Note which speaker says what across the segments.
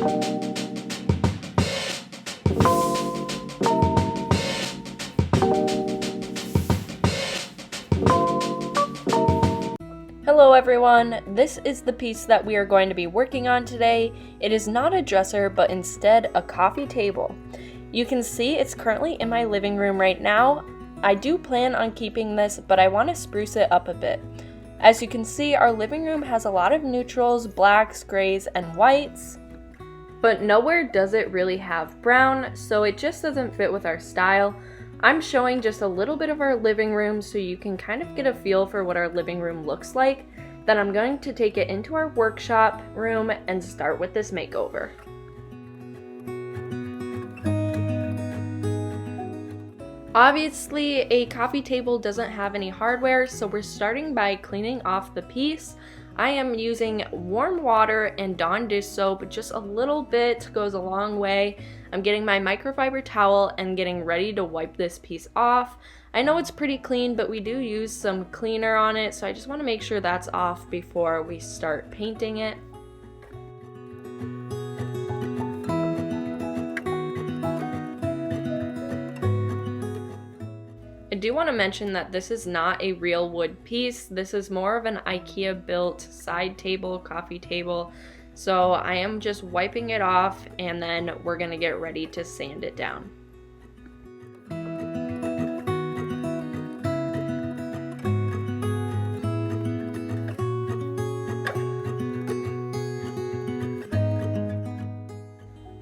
Speaker 1: Hello everyone, this is the piece that we are going to be working on today. It is not a dresser, but instead a coffee table. You can see it's currently in my living room right now. I do plan on keeping this, but I want to spruce it up a bit. As you can see, our living room has a lot of neutrals, blacks, grays, and whites, but nowhere does it really have brown, so it just doesn't fit with our style. I'm showing just a little bit of our living room so you can kind of get a feel for what our living room looks like. Then I'm going to take it into our workshop room and start with this makeover. Obviously, a coffee table doesn't have any hardware, so we're starting by cleaning off the piece. I am using warm water and Dawn dish soap. Just a little bit goes a long way. I'm getting my microfiber towel and getting ready to wipe this piece off. I know it's pretty clean, but we do use some cleaner on it, so I just want to make sure that's off before we start painting it. I do want to mention that this is not a real wood piece. This is more of an IKEA built side table, coffee table. So I am just wiping it off and then we're going to get ready to sand it down.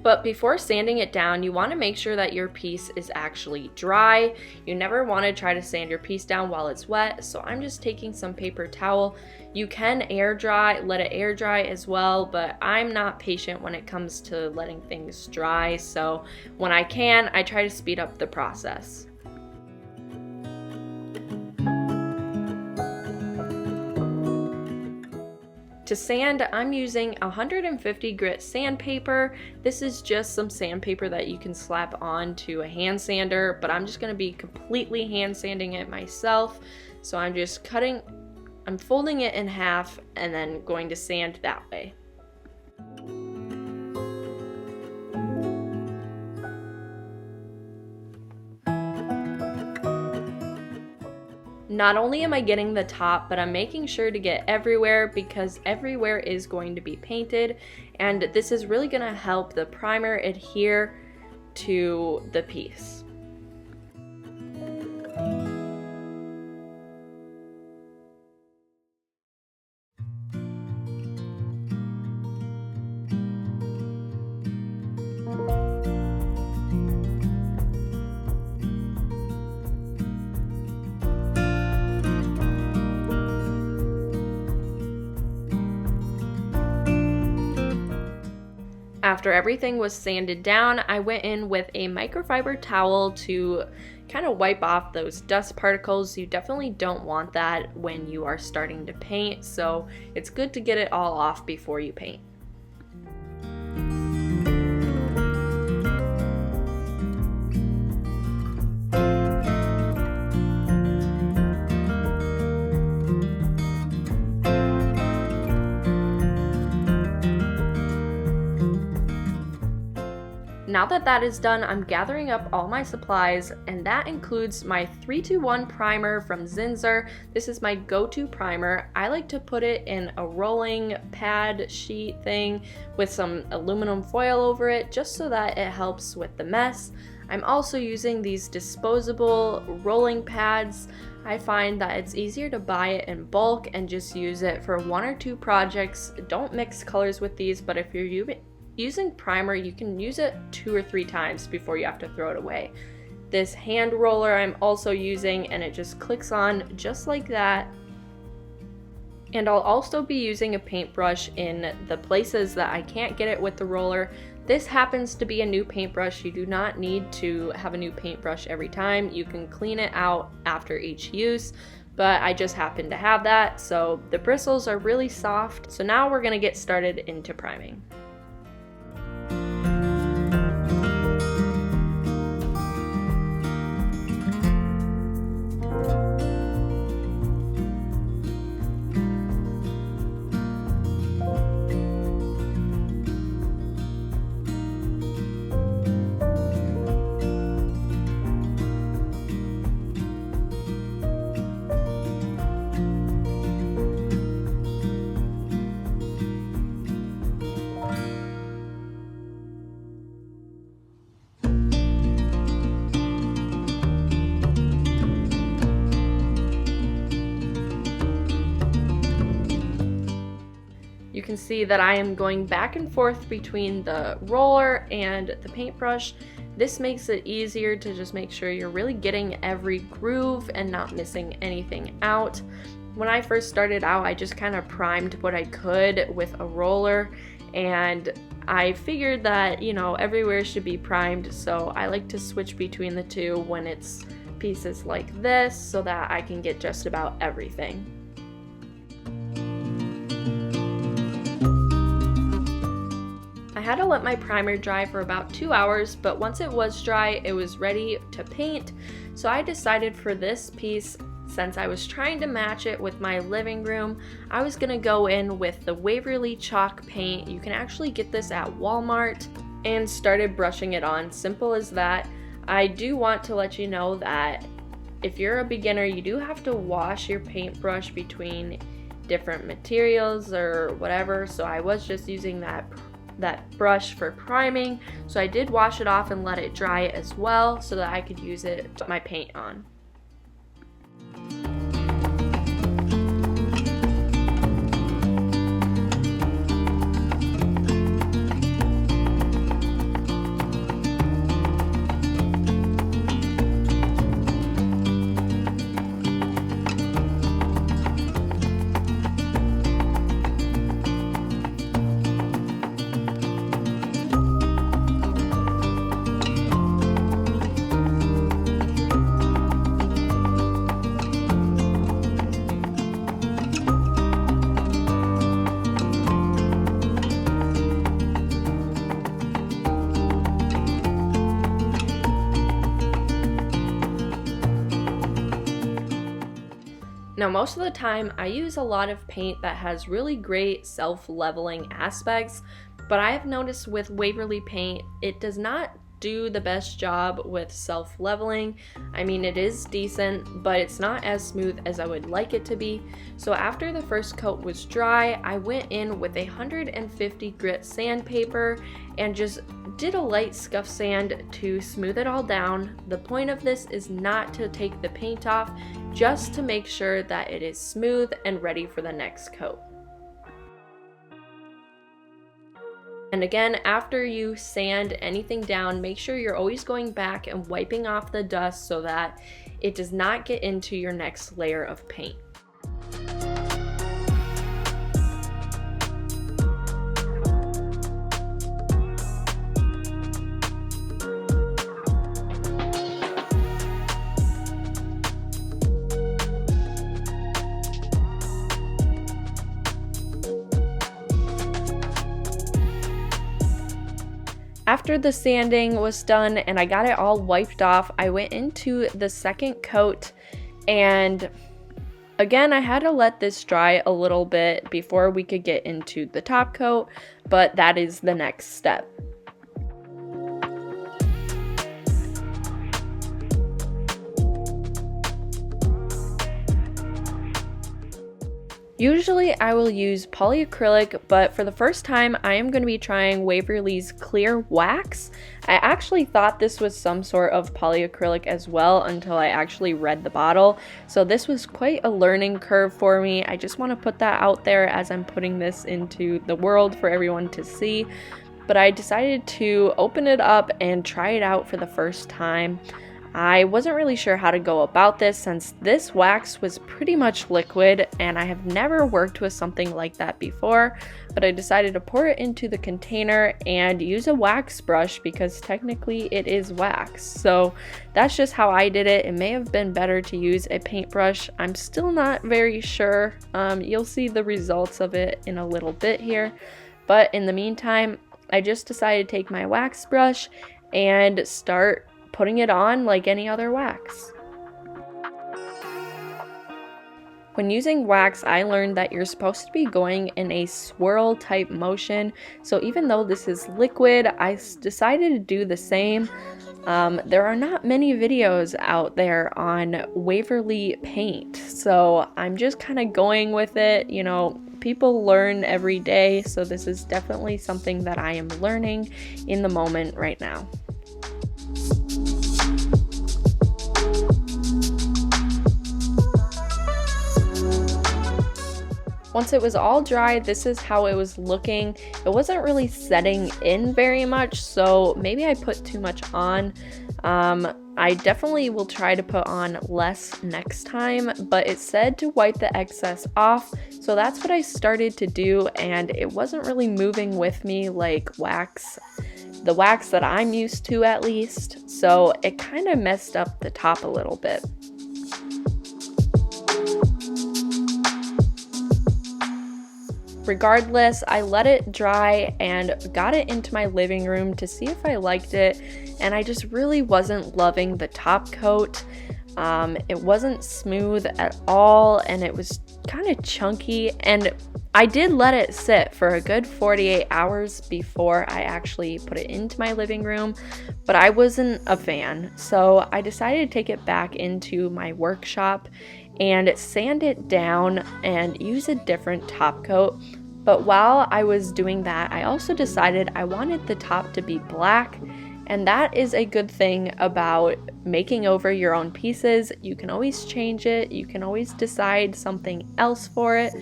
Speaker 1: But before sanding it down, you want to make sure that your piece is actually dry. You never want to try to sand your piece down while it's wet, so I'm just taking some paper towel. You can air dry, let it air dry as well, but I'm not patient when it comes to letting things dry, so when I can, I try to speed up the process. To sand, I'm using 150 grit sandpaper. This is just some sandpaper that you can slap on to a hand sander, but I'm just going to be completely hand sanding it myself. So I'm just I'm folding it in half and then going to sand that way. Not only am I getting the top, but I'm making sure to get everywhere because everywhere is going to be painted, and this is really going to help the primer adhere to the piece. After everything was sanded down, I went in with a microfiber towel to kind of wipe off those dust particles. You definitely don't want that when you are starting to paint, so it's good to get it all off before you paint. Now that that is done, I'm gathering up all my supplies, and that includes my 321 primer from Zinsser. This is my go-to primer. I like to put it in a rolling pad sheet thing with some aluminum foil over it, just so that it helps with the mess. I'm also using these disposable rolling pads. I find that it's easier to buy it in bulk and just use it for 1 or 2 projects. Don't mix colors with these, but if you're using primer, you can use it 2 or 3 times before you have to throw it away. This hand roller I'm also using, and it just clicks on just like that. And I'll also be using a paintbrush in the places that I can't get it with the roller. This happens to be a new paintbrush. You do not need to have a new paintbrush every time. You can clean it out after each use, but I just happen to have that. So the bristles are really soft. So now we're gonna get started into priming. can see that I am going back and forth between the roller and the paintbrush. This makes it easier to just make sure you're really getting every groove and not missing anything out. When I first started out, I just kind of primed what I could with a roller, and I figured that, you know, everywhere should be primed, so I like to switch between the two when it's pieces like this so that I can get just about everything. I had to let my primer dry for about 2 hours, but once it was dry, it was ready to paint. So I decided for this piece, since I was trying to match it with my living room, I was gonna go in with the Waverly chalk paint. You can actually get this at Walmart, and started brushing it on. Simple as that. I do want to let you know that if you're a beginner, you do have to wash your paintbrush between different materials or whatever. So I was just using that brush for priming. So I did wash it off and let it dry as well so that I could use it to put my paint on. Now, most of the time I use a lot of paint that has really great self-leveling aspects, but I have noticed with Waverly Paint, it does not do the best job with self-leveling. I mean, it is decent, but it's not as smooth as I would like it to be. So after the first coat was dry, I went in with 150 grit sandpaper and just did a light scuff sand to smooth it all down. The point of this is not to take the paint off, just to make sure that it is smooth and ready for the next coat. And again, after you sand anything down, make sure you're always going back and wiping off the dust so that it does not get into your next layer of paint. After the sanding was done and I got it all wiped off, I went into the second coat, and again, I had to let this dry a little bit before we could get into the top coat, but that is the next step. Usually I will use polyacrylic, but for the first time I am going to be trying Waverly's clear wax. I actually thought this was some sort of polyacrylic as well until I actually read the bottle, so this was quite a learning curve for me. I just want to put that out there as I'm putting this into the world for everyone to see, but I decided to open it up and try it out for the first time. I wasn't really sure how to go about this since this wax was pretty much liquid and I have never worked with something like that before, but I decided to pour it into the container and use a wax brush because technically it is wax. So that's just how I did it. It may have been better to use a paintbrush. I'm still not very sure. You'll see the results of it in a little bit here, but in the meantime, I just decided to take my wax brush and start putting it on like any other wax. When using wax, I learned that you're supposed to be going in a swirl type motion. So even though this is liquid, I decided to do the same. There are not many videos out there on Waverly Paint, so I'm just kind of going with it. You know, people learn every day, so this is definitely something that I am learning in the moment right now. Once it was all dry, this is how it was looking. It wasn't really setting in very much, so maybe I put too much on. I definitely will try to put on less next time, but it said to wipe the excess off, so that's what I started to do, and it wasn't really moving with me like wax, the wax that I'm used to at least, so it kind of messed up the top a little bit. Regardless, I let it dry and got it into my living room to see if I liked it, and I just really wasn't loving the top coat. It wasn't smooth at all, and it was kind of chunky, and I did let it sit for a good 48 hours before I actually put it into my living room, but I wasn't a fan, so I decided to take it back into my workshop and sand it down and use a different top coat. But while I was doing that, I also decided I wanted the top to be black, and that is a good thing about making over your own pieces. You can always change it, you can always decide something else for it,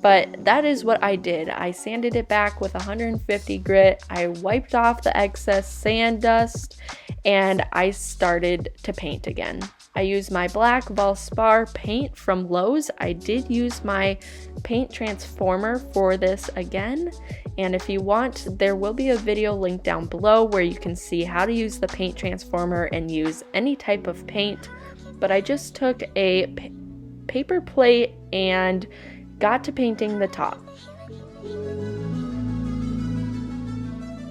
Speaker 1: but that is what I did. I sanded it back with 150 grit, I wiped off the excess sand dust, and I started to paint again. I used my black Valspar paint from Lowe's. I did use my paint transformer for this again, and if you want, there will be a video linked down below where you can see how to use the paint transformer and use any type of paint. But I just took a paper plate and got to painting the top.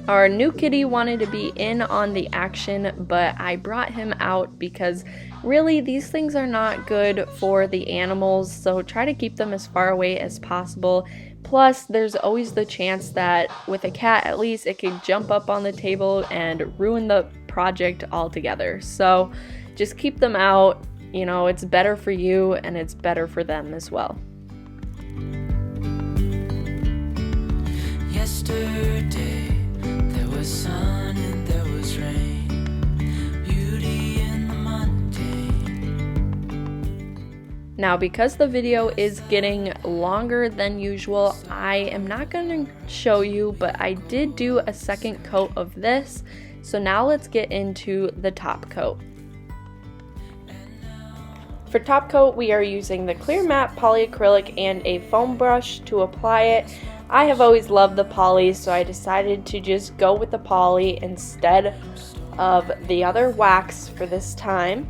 Speaker 1: Our new kitty wanted to be in on the action, but I brought him out because really these things are not good for the animals, so try to keep them as far away as possible. Plus, there's always the chance that with a cat, at least, it could jump up on the table and ruin the project altogether. So just keep them out. You know, it's better for you and it's better for them as well.
Speaker 2: Yesterday there was sun and there was rain, beauty in the mundane.
Speaker 1: Now, because the video is getting longer than usual, I am not going to show you, but I did do a second coat of this. So now let's get into the top coat. For top coat, we are using the clear matte polyacrylic and a foam brush to apply it. I have always loved the poly, so I decided to just go with the poly instead of the other wax for this time.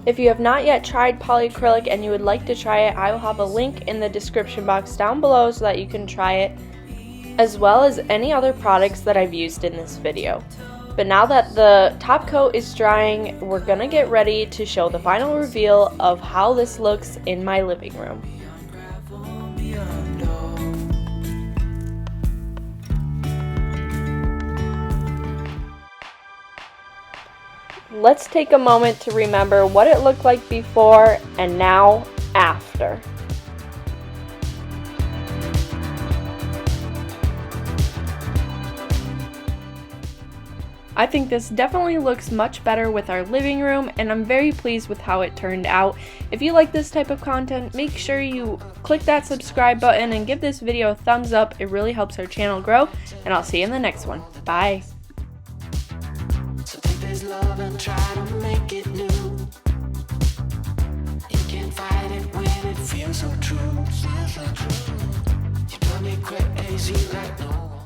Speaker 1: If you have not yet tried polyacrylic and you would like to try it, I will have a link in the description box down below so that you can try it, as well as any other products that I've used in this video. But now that the top coat is drying, we're gonna get ready to show the final reveal of how this looks in my living room. Let's take a moment to remember what it looked like before and now after. I think this definitely looks much better with our living room, and I'm very pleased with how it turned out. If you like this type of content, make sure you click that subscribe button and give this video a thumbs up. It really helps our channel grow, and I'll see you in the next one. Bye.
Speaker 2: So take this love and try to make it new. You can't fight it when it feels so true. You drive me crazy like no